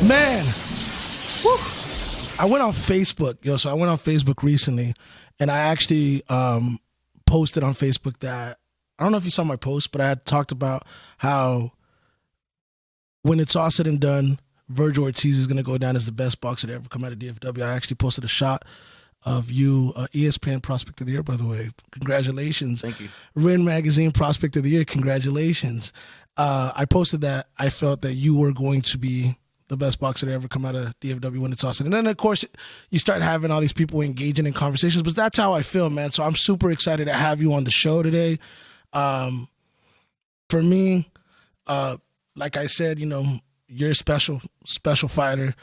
Man, whew. I went on Facebook, so I went on Facebook recently, and I actually posted on Facebook that, I don't know if you saw my post, but I had talked about how when it's all said and done, Vergil Ortiz is going to go down as the best boxer to ever come out of DFW. I actually posted a shot of you, ESPN Prospect of the Year, by the way. Congratulations. Thank you. Ren Magazine Prospect of the Year, congratulations. I posted that I felt that you were going to be the best boxer to ever come out of DFW when it's awesome. And then, of course, you start having all these people engaging in conversations, but that's how I feel, man. So I'm super excited to have you on the show today. For me, like I said, you're a special fighter.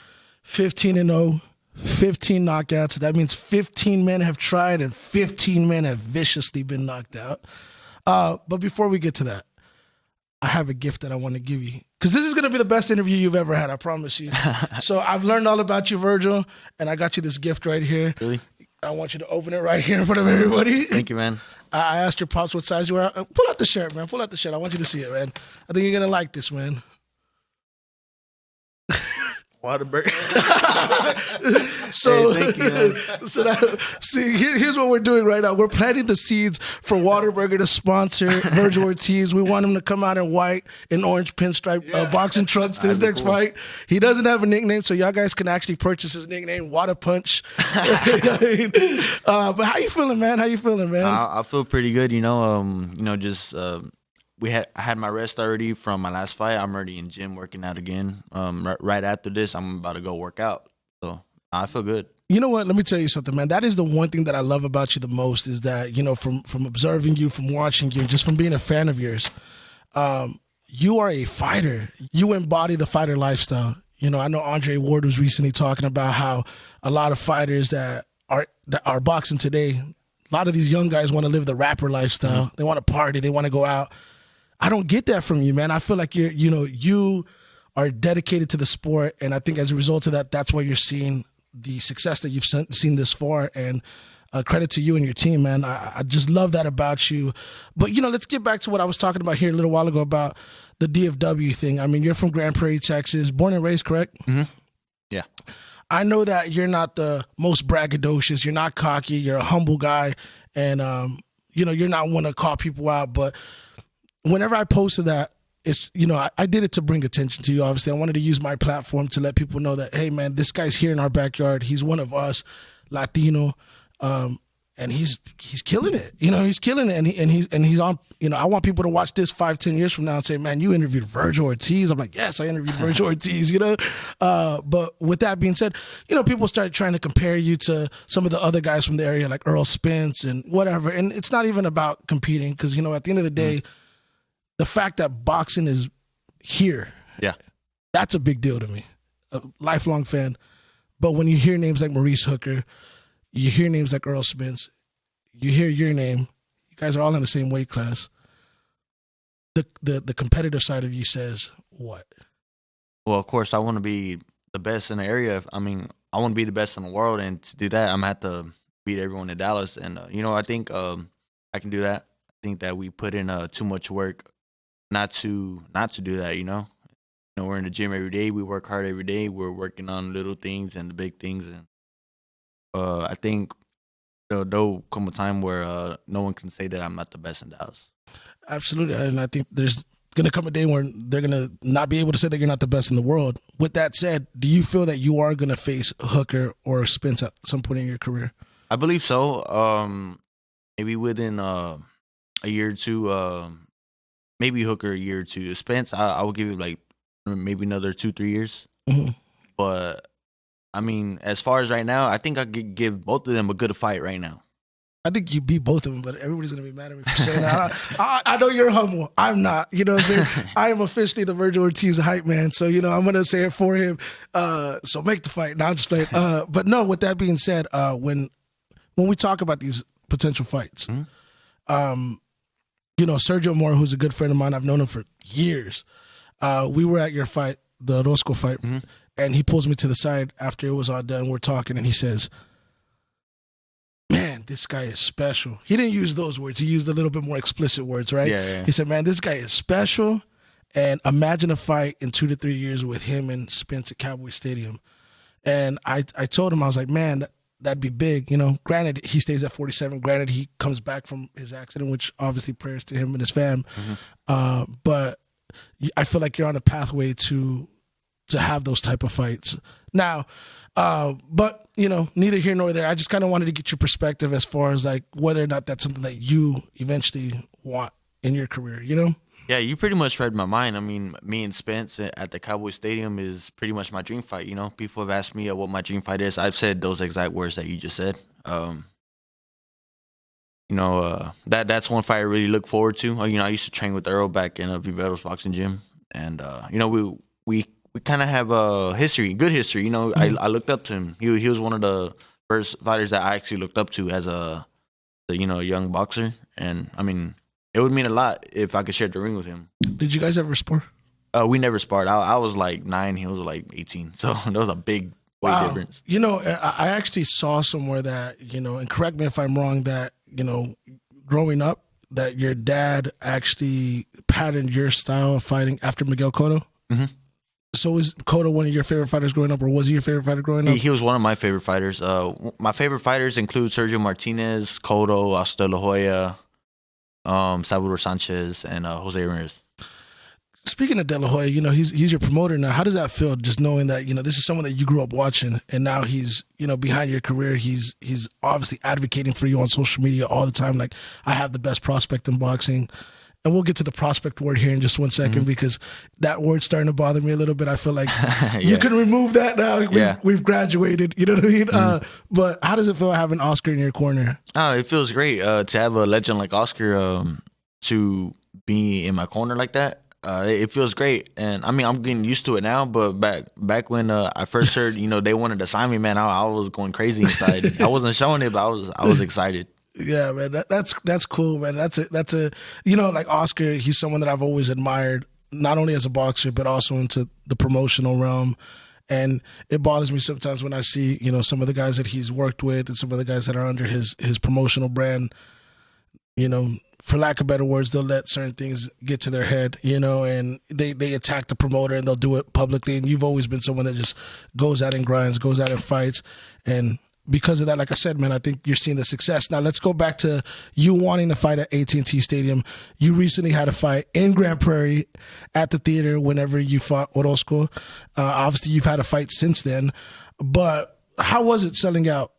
15-0, 15 knockouts. That means 15 men have tried and 15 men have viciously been knocked out. But before we get to that, I have a gift that I want to give you. Because this is going to be the best interview you've ever had, I promise you. So I've learned all about you, Vergil, and I got you this gift right here. Really? I want you to open it right here in front of everybody. Thank you, man. I asked your pops what size you were. Pull out the shirt, man. Pull out the shirt. I want you to see it, man. I think you're going to like this, man. Waterburger. So, hey, thank you, man. Here's what we're doing right now. We're planting the seeds for Waterburger to sponsor Vergil Ortiz. We want him to come out in white and orange pinstripe boxing trunks to his next fight. He doesn't have a nickname, so y'all guys can actually purchase his nickname, Water Punch. But how you feeling, man? I feel pretty good. I had my rest already from my last fight. I'm already in gym working out again. Right after this, I'm about to go work out. So I feel good. You know what? Let me tell you something, man. That is the one thing that I love about you the most is that, from observing you, from watching you, just from being a fan of yours, you are a fighter. You embody the fighter lifestyle. I know Andre Ward was recently talking about how a lot of fighters that are boxing today, a lot of these young guys want to live the rapper lifstyle. Mm-hmm. They want to party. They want to go out. I don't get that from you, man. I feel like you are dedicated to the sport, and I think as a result of that, that's why you're seeing the success that you've seen this far. And credit to you and your team, man. I just love that about you. But let's get back to what I was talking about here a little while ago about the DFW thing. I mean, you're from Grand Prairie, Texas, born and raised, correct? Mm-hmm. Yeah. I know that you're not the most braggadocious. You're not cocky. You're a humble guy, and you're not one to call people out, but whenever I posted that, it's I did it to bring attention to you. Obviously, I wanted to use my platform to let people know that, hey, man, this guy's here in our backyard. He's one of us, Latino, and he's killing it. He's killing it, and he's on. I want people to watch this 5-10 years from now and say, man, you interviewed Vergil Ortiz. I'm like, yes, I interviewed Vergil Ortiz. But with that being said, people started trying to compare you to some of the other guys from the area, like Errol Spence and whatever. And it's not even about competing because at the end of the day. The fact that boxing is here, that's a big deal to me. A lifelong fan. But when you hear names like Maurice Hooker, you hear names like Errol Spence, you hear your name, you guys are all in the same weight class. The competitive side of you says what? Well, of course, I want to be the best in the area. I mean, I want to be the best in the world, and to do that, I'm going to have to beat everyone in Dallas. And, I think I can do that. I think that we put in too much work not to do that, we're in the gym every day. We work hard every day. We're working on little things and the big things. And I think there'll come a time where no one can say that I'm not the best in Dallas. Absolutely. And I think there's going to come a day when they're going to not be able to say that you're not the best in the world. With that said, do you feel that you are going to face Hooker or Spence at some point in your career? I believe so. Maybe within a year or two, maybe Hooker a year or two. Spence, I will give you like maybe another 2-3 years. Mm-hmm. But I mean, as far as right now, I think I could give both of them a good fight right now. I think you beat both of them, but everybody's going to be mad at me for saying that. I know you're humble. I'm not. You know what I'm saying? I am officially the Vergil Ortiz hype man. So, I'm going to say it for him. So make the fight. Now I'm just playing. But no, with that being said, when we talk about these potential fights, mm-hmm. Sergio Mora, who's a good friend of mine, I've known him for years. We were at your fight, the Orozco fight, mm-hmm. and he pulls me to the side after it was all done. We're talking, and he says, man, this guy is special. He didn't use those words. He used a little bit more explicit words, right? Yeah. He said, man, this guy is special, And imagine a fight in 2 to 3 years with him and Spence at Cowboy Stadium. And I told him, I was like, man, that'd be big. Granted, he stays at 47. Granted, he comes back from his accident, which obviously prayers to him and his fam. But I feel like you're on a pathway to have those type of fights. Now, but, neither here nor there. I just kind of wanted to get your perspective as far as like whether or not that's something that you eventually want in your career, Yeah, you pretty much read my mind. I mean, me and Spence at the Cowboy Stadium is pretty much my dream fight. People have asked me what my dream fight is. I've said those exact words that you just said. That's one fight I really look forward to. I used to train with Errol back in Viveros boxing gym, and we kind of have a history, good history. I looked up to him. He was one of the first fighters that I actually looked up to as a young boxer, and I mean, it would mean a lot if I could share the ring with him. Did you guys ever spar? We never sparred. I was like 9, he was like 18, so there was a big weight difference. I actually saw somewhere that and correct me if I'm wrong, that growing up, that your dad actually patterned your style of fighting after Miguel Cotto. Mm-hmm. So is Cotto one of your favorite fighters growing up, or was he your favorite fighter growing up? He was one of my favorite fighters. My favorite fighters include Sergio Martinez, Cotto, Oscar La Hoya, Salvador Sanchez, and Jose Ramirez. Speaking of De La Hoya, he's your promoter now. How does that feel, just knowing that this is someone that you grew up watching, and now he's behind your career? He's obviously advocating for you on social media all the time. Like, I have the best prospect in boxing, and we'll get to the prospect word here in just 1 second, because that word's starting to bother me a little bit. I feel like you can remove that now. We've graduated. You know what I mean? But how does it feel having Oscar in your corner? Oh, it feels great to have a legend like Oscar to be in my corner like that. It feels great, and I mean, I'm getting used to it now. But back when I first heard, they wanted to sign me, man, I was going crazy inside. I wasn't showing it, but I was excited. Yeah, man, that's cool, man. That's a like Oscar. He's someone that I've always admired, not only as a boxer but also into the promotional realm. And it bothers me sometimes when I see some of the guys that he's worked with and some of the guys that are under his promotional brand. For lack of better words, they'll let certain things get to their head, and they attack the promoter, and they'll do it publicly. And you've always been someone that just goes out and grinds, goes out and fights. And because of that, like I said, man, I think you're seeing the success. Now, let's go back to you wanting to fight at AT&T Stadium. You recently had a fight in Grand Prairie at the theater whenever you fought Orozco. Obviously, you've had a fight since then. But how was it selling out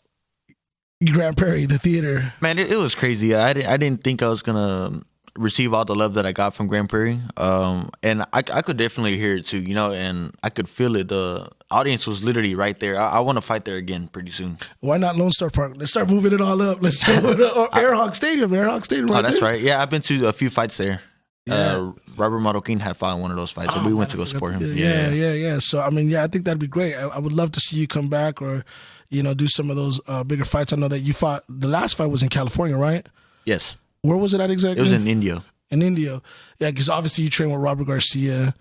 Grand Prairie, the theater? Man, it was crazy. I didn't think I was gonna receive all the love that I got from Grand Prairie. And I could definitely hear it too, and I could feel it. The audience was literally right there. I want to fight there again pretty soon. Why not Lone Star Park? Let's start moving it all up. Let's start with Airhawk Stadium. Airhawk Stadium. Right, that's right. Yeah, I've been to a few fights there. Yeah. Robert Marroquin had fought in one of those fights, so we went to go support him. Yeah. So I mean, I think that'd be great. I would love to see you come back, or do some of those bigger fights. I know that you fought. The last fight was in California, right? Yes. Where was it at exactly? It was in India. In India, yeah, because obviously you train with Robert Garcia,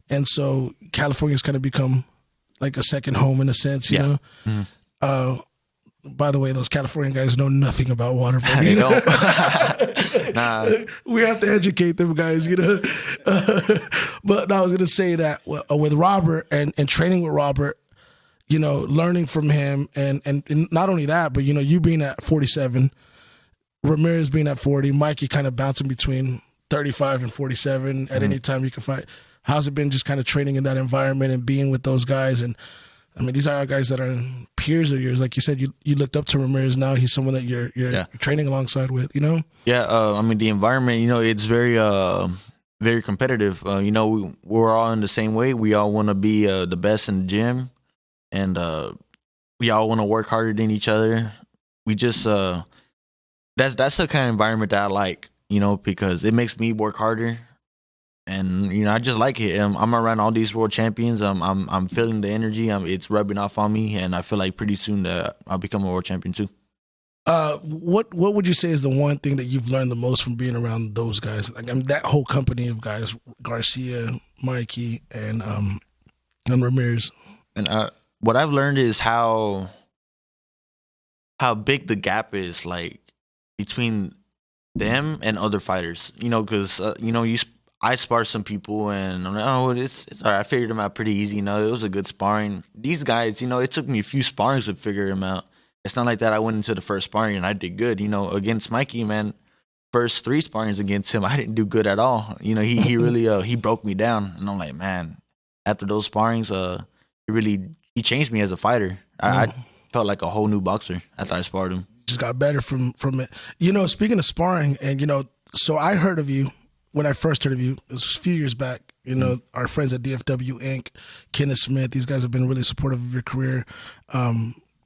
and so California's kind of become like a second home in a sense, you know. Mm-hmm. By the way, those Californian guys know nothing about water polo. They don't. Nah. We have to educate them guys, But I was going to say that with Robert and training with Robert, learning from him, and not only that, but you being at 47, Ramirez being at 40, Mikey kind of bouncing between 35 and 47 at any time you can fight. How's it been just kind of training in that environment and being with those guys? And I mean, these are guys that are peers of yours. Like you said, you looked up to Ramirez. Now he's someone that you're training alongside with, Yeah, I mean, the environment, it's very very competitive. We're all in the same way. We all want to be the best in the gym, and we all want to work harder than each other. We just that's the kind of environment that I like, because it makes me work harder. And I just like it. I'm around all these world champions. I'm feeling the energy. It's rubbing off on me, and I feel like pretty soon that I'll become a world champion too. What would you say is the one thing that you've learned the most from being around those guys? Like, that whole company of guys, Garcia, Mikey, and Ramirez. And what I've learned is how big the gap is, like, between them and other fighters. Because I sparred some people, and I'm like, oh, it's all right. I figured them out pretty easy. You know, it was a good sparring. These guys, you know, it took me a few sparrings to figure them out. It's not like that. I went into the first sparring and I did good. You know, against Mikey, man, first 3 sparrings against him, I didn't do good at all. You know, he really he broke me down, and I'm like, man, after those sparrings, he changed me as a fighter. I felt like a whole new boxer after I sparred him. Just got better from it. You know, speaking of sparring, and you know, so I heard of you when I first heard of you. It was a few years back. You know, our friends at DFW Inc., Kenneth Smith, these guys have been really supportive of your career.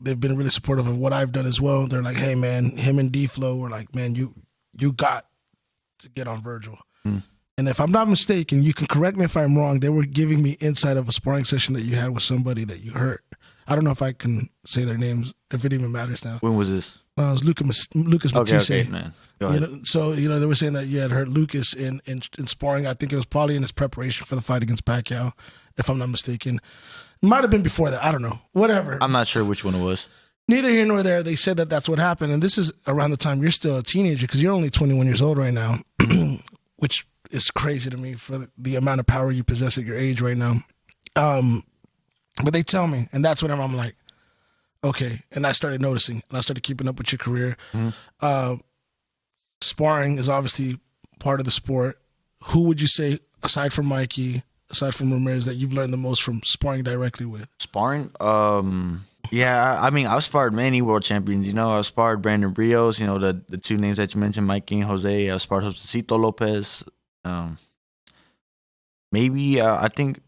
They've been really supportive of what I've done as well. They're like, hey man, him and D-Flow were like, man, you got to get on Vergil. And if I'm not mistaken, you can correct me if I'm wrong, they were giving me insight of a sparring session that you had with somebody that you hurt. I don't know if I can say their names, if it even matters now. When was this? It was Lucas Matisse. Okay, man. Go ahead. You know, so, you know, they were saying that you had hurt Lucas in sparring. I think it was probably in his preparation for the fight against Pacquiao, if I'm not mistaken. It might have been before that. I don't know. Whatever. I'm not sure which one it was. Neither here nor there. They said that that's what happened. And this is around the time you're still a teenager, because you're only 21 years old right now, which is crazy to me for the amount of power you possess at your age right now. But they tell me, and that's when I'm like, okay. And I started noticing, and I started keeping up with your career. Sparring is obviously part of the sport. Who would you say, aside from Mikey, aside from Ramirez, that you've learned the most from sparring directly with? Sparring? Yeah, I mean, I've sparred many world champions. You know, I've sparred Brandon Rios, you know, the 2 names that you mentioned, Mikey and Jose. I've sparred Josecito Lopez. Maybe, I think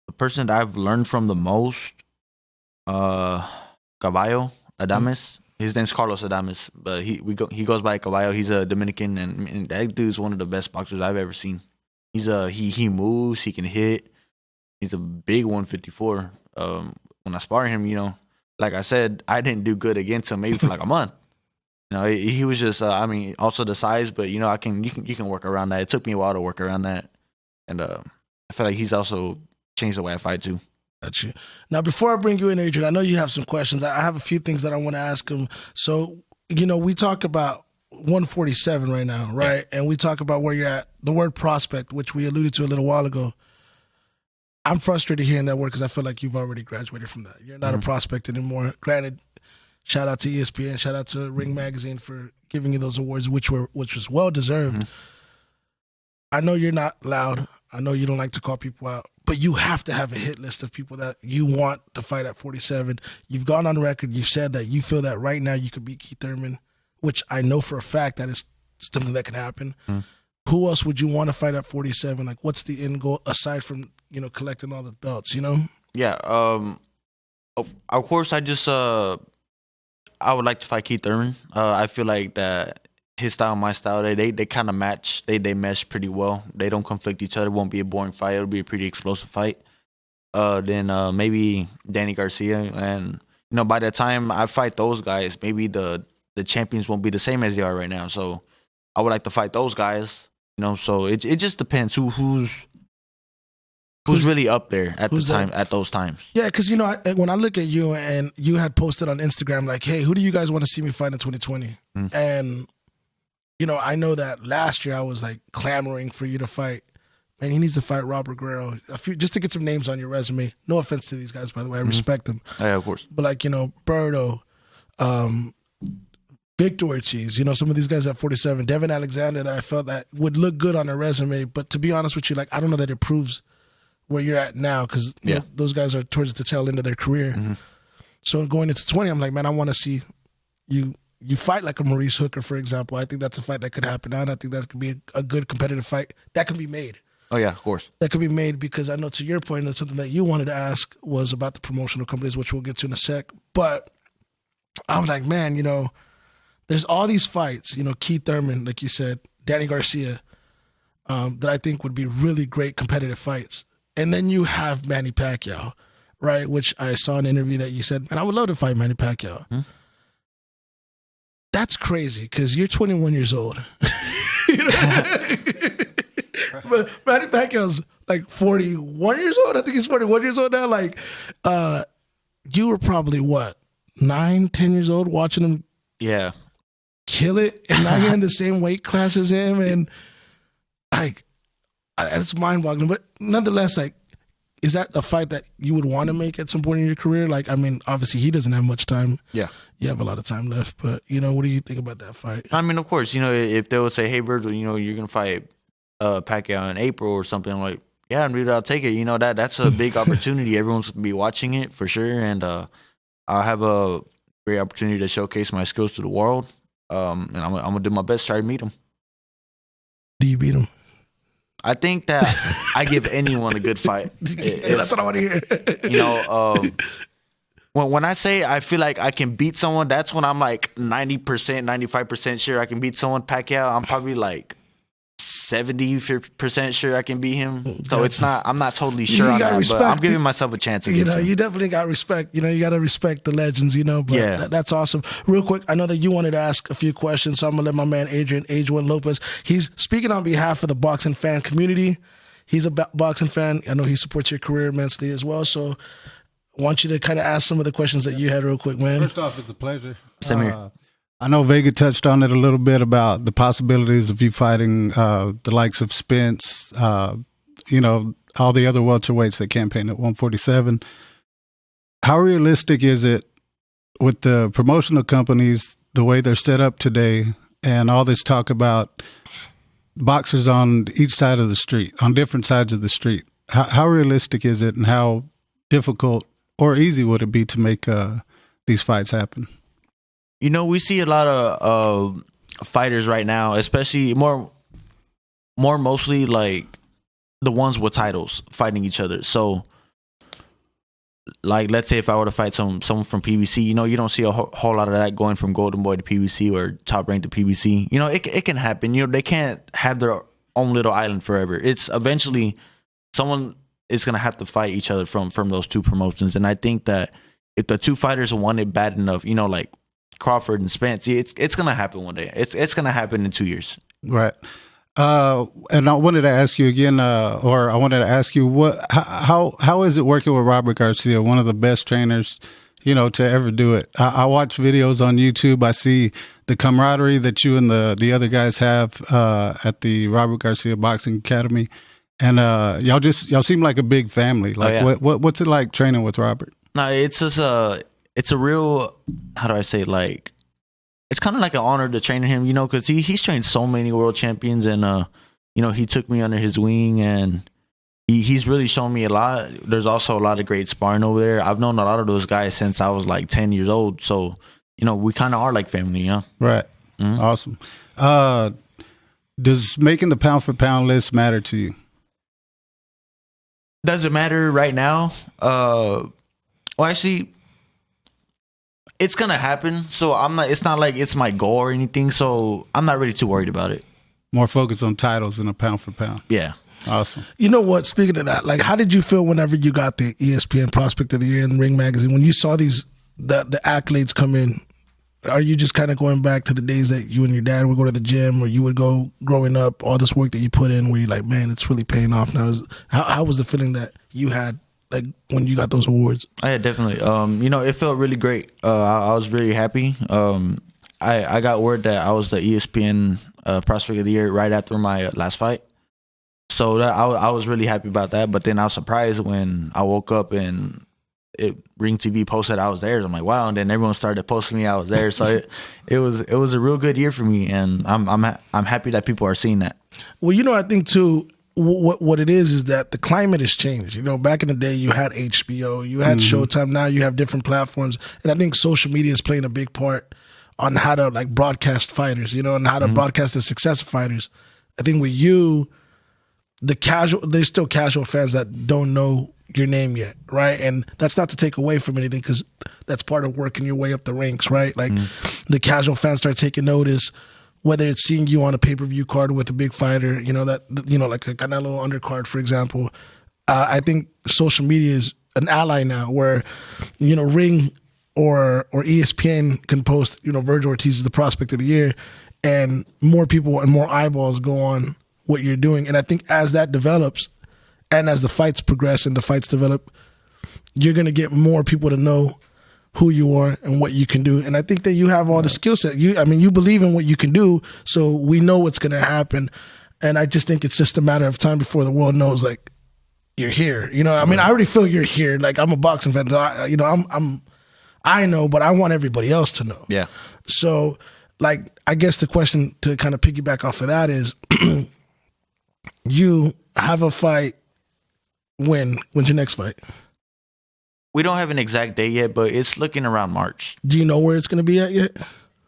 the person that I've learned from the most, Caballo Adames. His name's Carlos Adames, but he goes by Caballo. He's a Dominican, and that dude's one of the best boxers I've ever seen. He moves, he can hit. He's a big 154. When I spar him, you know, like I said, I didn't do good against him maybe for like a month. You know, he was just I mean, also the size, but you know, you can work around that. It took me a while to work around that, and I feel like he's also changed the way I fight too. Gotcha. Now, before I bring you in, Adrian, I know you have some questions. I have a few things that I want to ask him. So, you know, we talk about 147 right now, right? Yeah. And we talk about where you're at. The word prospect, which we alluded to a little while ago. I'm frustrated hearing that word because I feel like you've already graduated from that. You're not a prospect anymore. Granted, shout out to ESPN, shout out to Ring Magazine for giving you those awards, which was well deserved. I know you're not loud. I know you don't like to call people out, but you have to have a hit list of people that you want to fight at 47. You've gone on record. You've said that you feel that right now you could beat Keith Thurman, which I know for a fact that is something that can happen. Who else would you want to fight at 47? Like, what's the end goal aside from, you know, collecting all the belts, you know? Yeah. Of course, I would like to fight Keith Thurman. I feel like that his style and my style, they kind of match. They mesh pretty well. They don't conflict each other. It won't be a boring fight. It'll be a pretty explosive fight. Then maybe Danny Garcia. And, you know, by the time I fight those guys, maybe the champions won't be the same as they are right now. So I would like to fight those guys. You know, so it just depends who's really up there at those times. Yeah, because, you know, when I look at you and you had posted on Instagram like, hey, who do you guys want to see me fight in 2020? And, you know, I know that last year I was like clamoring for you to fight. Man, he needs to fight Robert Guerrero. Just to get some names on your resume. No offense to these guys, by the way. I respect them. Yeah, of course. But like, you know, Berto, Vergil Ortiz, you know, some of these guys at 47, Devin Alexander, that I felt that would look good on a resume. But to be honest with you, like, I don't know that it proves where you're at now, because know, those guys are towards the tail end of their career. So going into 20, I'm like, man, I want to see you fight like a Maurice Hooker, for example. I think that's a fight that could happen now, and I think that could be a good competitive fight that can be made. Oh, yeah, of course. That could be made, because I know to your point, that's something that you wanted to ask was about the promotional companies, which we'll get to in a sec. But I was like, man, you know, there's all these fights, you know, Keith Thurman, like you said, Danny Garcia, that I think would be really great competitive fights. And then you have Manny Pacquiao, right? Which I saw an interview that you said, man, I would love to fight Manny Pacquiao. That's crazy, because you're 21 years old. You know? But Manny Pacquiao's like 41 years old. I think he's 41 years old now. Like, you were probably, what, 9, 10 years old watching him kill it, and now you're in the same weight class as him. And like, it's mind-boggling. But nonetheless, like, is that a fight that you would want to make at some point in your career? Like, I mean, obviously he doesn't have much time. Yeah. You have a lot of time left, but, what do you think about that fight? I mean, of course, if they would say, hey, Vergil, you're going to fight Pacquiao in April or something, like, yeah, dude, I'll take it. That's a big opportunity. Everyone's going to be watching it for sure. And I'll have a great opportunity to showcase my skills to the world. And I'm going to do my best to try to meet him. Do you beat him? I think that I give anyone a good fight. That's what I want to hear. When I say I feel like I can beat someone, that's when I'm like 90%, 95% sure I can beat someone. Pacquiao, I'm probably like 70% sure I can beat him. So I'm not totally sure on that, but I'm giving myself a chance against him. You definitely got respect. You got to respect the legends, but yeah. That's awesome. Real quick, I know that you wanted to ask a few questions, so I'm going to let my man Adrian Lopez, he's speaking on behalf of the boxing fan community. He's a boxing fan. I know he supports your career immensely as well, so I want you to kind of ask some of the questions that you had real quick, man. First off, it's a pleasure. Same here. I know Vega touched on it a little bit about the possibilities of you fighting the likes of Spence, all the other welterweights that campaign at 147. How realistic is it with the promotional companies, the way they're set up today, and all this talk about boxers on each side of the street, on different sides of the street? How realistic is it, and how difficult or easy would it be to make these fights happen? We see a lot of fighters right now, especially more mostly like the ones with titles fighting each other. So, like, let's say if I were to fight someone from PBC, you don't see a whole lot of that going from Golden Boy to PBC or Top Rank to PBC. It can happen. They can't have their own little island forever. It's eventually someone is going to have to fight each other from those two promotions. And I think that if the two fighters want it bad enough, like Crawford and Spence, it's gonna happen one day. It's gonna happen in 2 years. Right. And I wanted to ask you again, or I wanted to ask you how is it working with Robert Garcia, one of the best trainers, to ever do it? I watch videos on YouTube. I see the camaraderie that you and the other guys have at the Robert Garcia Boxing Academy, and y'all seem like a big family. Like, what's it like training with Robert? No, it's just it's a real, how do I say, like, it's kind of like an honor to train him, because he's trained so many world champions, and he took me under his wing, and he's really shown me a lot. There's also a lot of great sparring over there. I've known a lot of those guys since I was like 10 years old, so we kind of are like family, Right. Mm-hmm. Awesome. Does making the pound for pound list matter to you? Does it matter right now? Well, actually, it's gonna happen, so I'm not. It's not like it's my goal or anything, so I'm not really too worried about it. More focused on titles than a pound for pound. Yeah, awesome. You know what? Speaking of that, like, how did you feel whenever you got the ESPN Prospect of the Year in Ring Magazine when you saw the accolades come in? Are you just kind of going back to the days that you and your dad would go to the gym, or you would go growing up? All this work that you put in, where you're like, man, it's really paying off now. How was the feeling that you had? Like when you got those awards? Yeah, definitely. It felt really great. I was really happy. I got word that I was the ESPN Prospect of the Year right after my last fight. So I was really happy about that. But then I was surprised when I woke up and Ring TV posted I was there. I'm like, wow. And then everyone started posting me I was there. So it was a real good year for me, and I'm happy that people are seeing that. Well, I think too, what it is that the climate has changed. Back in the day, you had HBO, you had Showtime. Now you have different platforms, and I think social media is playing a big part on how to like broadcast fighters, and how to broadcast the success of fighters. I think with you, there's still casual fans that don't know your name yet, right? And that's not to take away from anything, because that's part of working your way up the ranks, right? Like the casual fans start taking notice, whether it's seeing you on a pay-per-view card with a big fighter, like a Canelo undercard, for example. I think social media is an ally now, where, Ring or ESPN can post, Vergil Ortiz is the Prospect of the Year, and more people and more eyeballs go on what you're doing. And I think as that develops, and as the fights progress and the fights develop, you're going to get more people to know who you are and what you can do. And I think that you have all the skill set. You believe in what you can do, so we know what's going to happen. And I just think it's just a matter of time before the world knows, like, you're here. You know, I mean, I already feel you're here. Like, I'm a boxing fan. So I know, but I want everybody else to know. Yeah. So, like, I guess the question to kind of piggyback off of that is, you have a fight. When's your next fight? We don't have an exact date yet, but it's looking around March. Do you know where it's going to be at yet?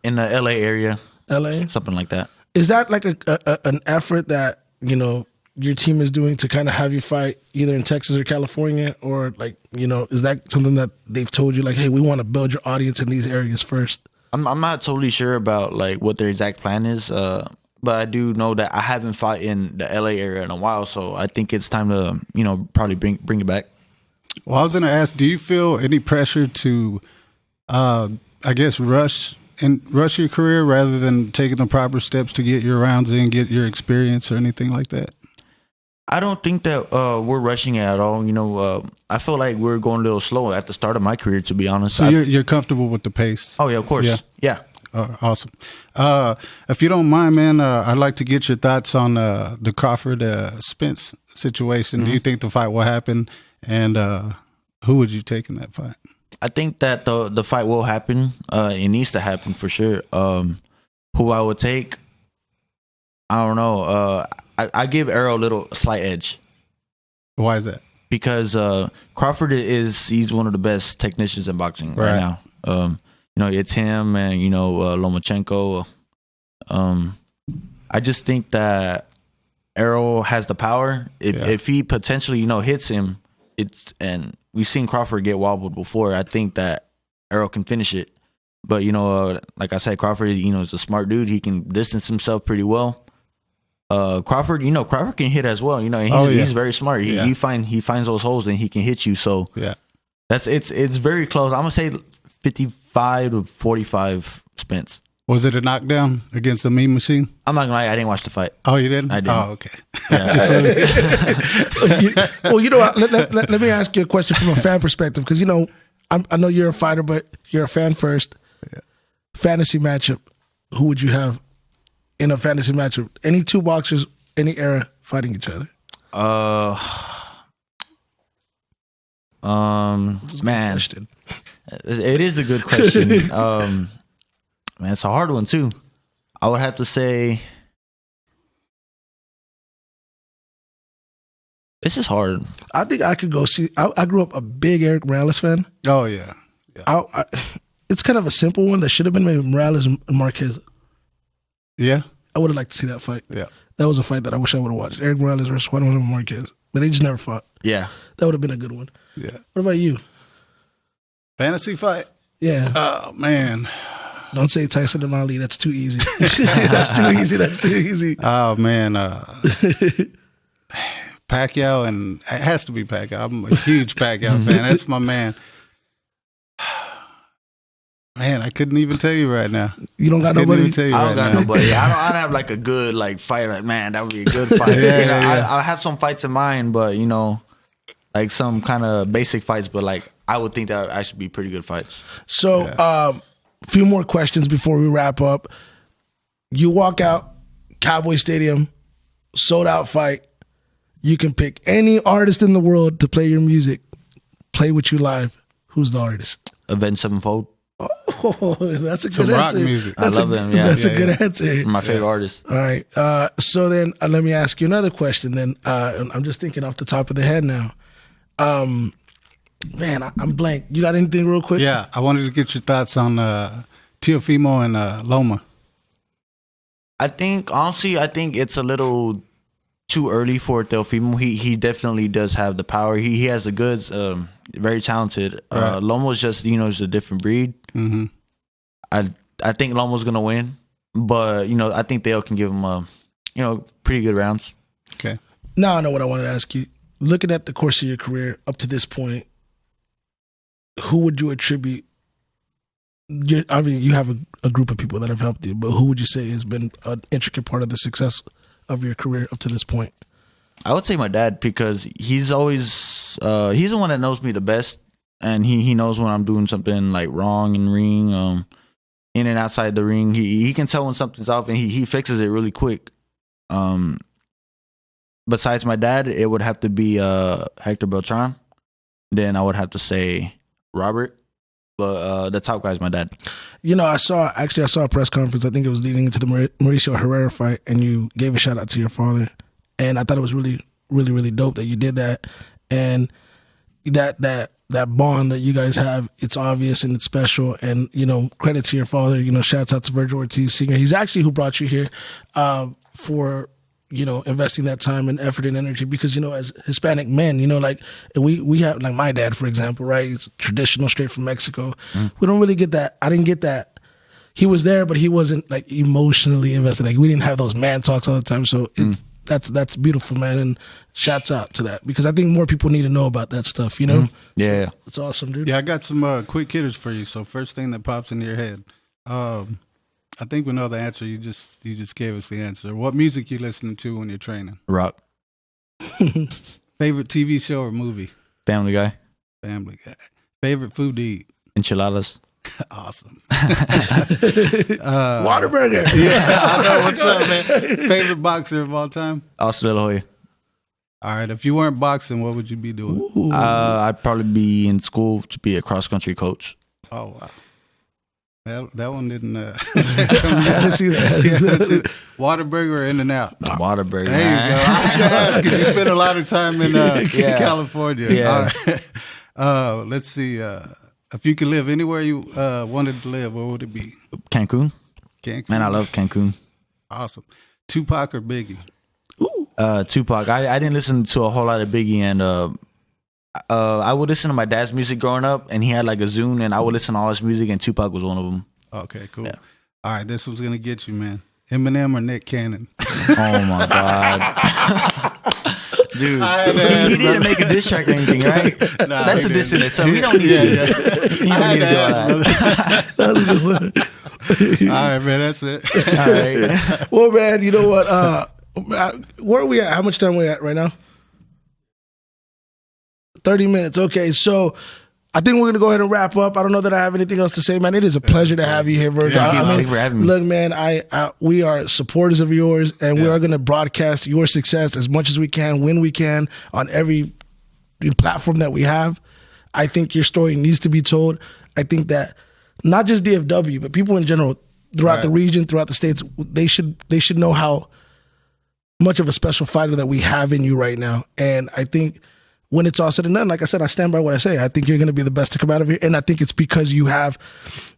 In the LA area. LA? Something like that. Is that like an effort that, you know, your team is doing to kind of have you fight either in Texas or California? Or, like, you know, is that something that they've told you, like, hey, we want to build your audience in these areas first? I'm not totally sure about, like, what their exact plan is, but I do know that I haven't fought in the LA area in a while, so I think it's time to, you know, probably bring it back. Well, I was going to ask, do you feel any pressure to, I guess, rush your career rather than taking the proper steps to get your rounds in, get your experience or anything like that? I don't think that we're rushing it at all. You know, I feel like we're going a little slow at the start of my career, to be honest. So you're comfortable with the pace? Oh, yeah, of course. Yeah. Awesome. If you don't mind, man, I'd like to get your thoughts on the Crawford Spence situation. Do you think the fight will happen? And who would you take in that fight? I think that the fight will happen. It needs to happen for sure. Who I would take, I don't know. I give Errol a slight edge. Why is that? Because Crawford he's one of the best technicians in boxing right now. You know, it's him and, you know, Lomachenko. I just think that Errol has the power. If he potentially, you know, hits him, and we've seen Crawford get wobbled before. I think that Errol can finish it. But, you know, like I said, Crawford, you know, is a smart dude. He can distance himself pretty well. Crawford can hit as well. You know, and he's very smart. He finds those holes and he can hit you. So it's very close. I'm gonna say 55 to 45 Spence. Was it a knockdown against the Mean Machine? I'm not gonna lie, I didn't watch the fight. Oh, you didn't? I didn't. Oh, okay. Yeah. Well, you know, let me ask you a question from a fan perspective, because, you know, I know you're a fighter, but you're a fan first. Yeah. Fantasy matchup. Who would you have in a fantasy matchup? Any two boxers, any era, fighting each other? Man, it is a good question. Man, it's a hard one too. I would have to say this is hard. I think I could go see. I grew up a big Eric Morales fan. Oh yeah. It's kind of a simple one that should have been maybe Morales and Marquez. Yeah, I would have liked to see that fight. Yeah, that was a fight that I wish I would have watched. Eric Morales versus Juan Marquez, but they just never fought. Yeah, that would have been a good one. Yeah. What about you? Fantasy fight? Yeah. Oh man. Don't say Tyson and Ali. That's too easy. That's too easy. Oh man. Pacquiao, and it has to be Pacquiao. I'm a huge Pacquiao fan. That's my man. Man, I couldn't even tell you right now. You don't got nobody? I don't got nobody. I don't have like a good like fight. Like, man, that would be a good fight. I have some fights in mind, but, you know, like some kind of basic fights. But like I would think that would actually be pretty good fights. So, a few more questions before we wrap up. You walk out, Cowboy Stadium, sold out fight. You can pick any artist in the world to play your music, play with you live. Who's the artist? Avenged Sevenfold. Oh, that's a good rock answer. music. I love them. Yeah, that's a good answer. My favorite artist. All right. So then, let me ask you another question. Then I'm just thinking off the top of the head now. Man, I'm blank. You got anything real quick? Yeah, I wanted to get your thoughts on Teofimo and Loma. I think it's a little too early for Teofimo. He definitely does have the power. He has the goods. Very talented. Right. Lomo's just, you know, is a different breed. Mm-hmm. I think Lomo's gonna win, but, you know, I think Dale can give him you know, pretty good rounds. Okay. Now I know what I wanted to ask you. Looking at the course of your career up to this point, who would you attribute? I mean, you have a group of people that have helped you, but who would you say has been an intricate part of the success of your career up to this point? I would say my dad, because he's always he's the one that knows me the best, and he knows when I'm doing something like wrong in ring, in and outside the ring. He can tell when something's off, and he fixes it really quick. besides my dad, it would have to be Hector Beltran. Then I would have to say Robert. But the top guy is my dad. You know, I saw a press conference. I think it was leading into the Mauricio Herrera fight, and you gave a shout out to your father. And I thought it was really, really, really dope that you did that. And that bond that you guys have, it's obvious and it's special. And, you know, credit to your father. You know, shouts out to Vergil Ortiz Sr. He's actually who brought you here for, you know, investing that time and effort and energy, because, you know, as Hispanic men, you know, like we have, like my dad, for example, right? He's traditional, straight from Mexico. We don't really get that. I didn't get that. He was there, but he wasn't like emotionally invested. Like we didn't have those man talks all the time. So that's beautiful, man. And shouts out to that, because I think more people need to know about that stuff, you know? Yeah. It's awesome, dude. Yeah, I got some quick hitters for you. So first thing that pops into your head. I think we know the answer. You just gave us the answer. What music you listening to when you're training? Rock. Favorite TV show or movie? Family Guy. Family Guy. Favorite food to eat? Enchiladas. Awesome. Whataburger. Yeah, I know. What's up, man? Favorite boxer of all time? Oscar De La Hoya. All right. If you weren't boxing, what would you be doing? I'd probably be in school to be a cross-country coach. Oh, wow. That one didn't. I didn't see that. Whataburger or In-N-Out? Whataburger. There you go. I had to ask because you spent a lot of time in California. Yeah. All right. Let's see. If you could live anywhere you wanted to live, where would it be? Cancun. Cancun. Man, I love Cancun. Awesome. Tupac or Biggie? Tupac. I didn't listen to a whole lot of Biggie, and I would listen to my dad's music growing up, and he had like a Zune, and I would listen to all his music, and Tupac was one of them. Okay, cool. Yeah. All right, this was gonna get you, man. Eminem or Nick Cannon? Oh my god, dude! He didn't make a diss track or anything, right? Nah, that's a diss in it, so we don't need to. We don't need to do all that. That was a good one. All right, man, that's it. All right. Well, man, you know what? Where are we at? How much time are we at right now? 30 minutes. Okay, so I think we're going to go ahead and wrap up. I don't know that I have anything else to say, man. It is a pleasure to have you here, Vergil. Thanks for having me. Look, man, we are supporters of yours, and we are going to broadcast your success as much as we can, when we can, on every platform that we have. I think your story needs to be told. I think that not just DFW, but people in general throughout the region, throughout the states, they should know how much of a special fighter that we have in you right now. And I think when it's all said and done, like I said, I stand by what I say. I think you're going to be the best to come out of here. And I think it's because you have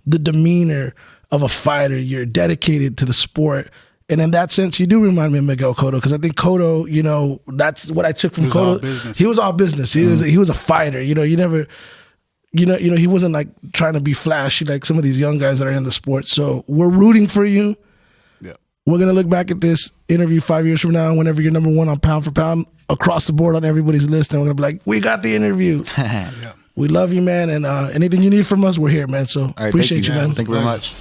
the demeanor of a fighter. You're dedicated to the sport. And in that sense, you do remind me of Miguel Cotto, because I think Cotto, you know, that's what I took from Cotto. He was all business. He was a fighter. You know, he wasn't like trying to be flashy like some of these young guys that are in the sport. So we're rooting for you. We're going to look back at this interview 5 years from now, whenever you're number one on pound for pound across the board on everybody's list. And we're going to be like, we got the interview. We love you, man. And anything you need from us, we're here, man. So appreciate you, man. Thank you very much.